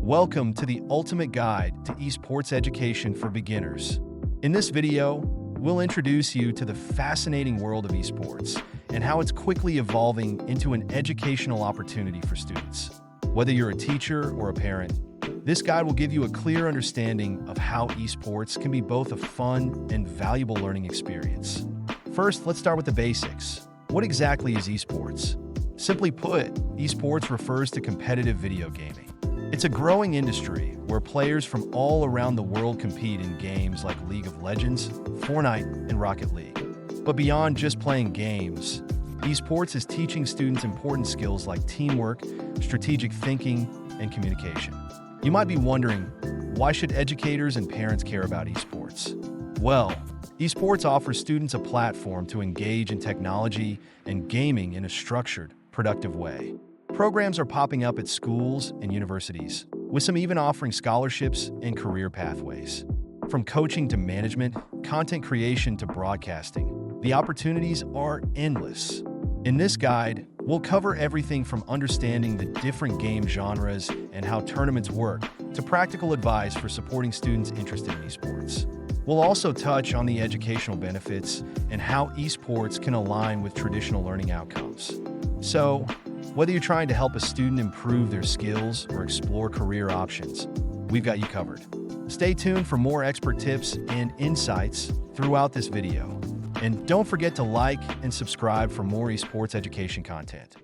Welcome to the ultimate guide to esports education for beginners. In this video, we'll introduce you to the fascinating world of esports and how it's quickly evolving into an educational opportunity for students. Whether you're a teacher or a parent, this guide will give you a clear understanding of how esports can be both a fun and valuable learning experience. First, let's start with the basics. What exactly is esports? Simply put, esports refers to competitive video gaming. It's a growing industry where players from all around the world compete in games like League of Legends, Fortnite, and Rocket League. But beyond just playing games, esports is teaching students important skills like teamwork, strategic thinking, and communication. You might be wondering, why should educators and parents care about esports? Well, esports offers students a platform to engage in technology and gaming in a structured, productive way. Programs are popping up at schools and universities, with some even offering scholarships and career pathways. From coaching to management, content creation to broadcasting, the opportunities are endless. In this guide, we'll cover everything from understanding the different game genres and how tournaments work to practical advice for supporting students interested in esports. We'll also touch on the educational benefits and how esports can align with traditional learning outcomes. So, whether you're trying to help a student improve their skills or explore career options, we've got you covered. Stay tuned for more expert tips and insights throughout this video. And don't forget to like and subscribe for more esports education content.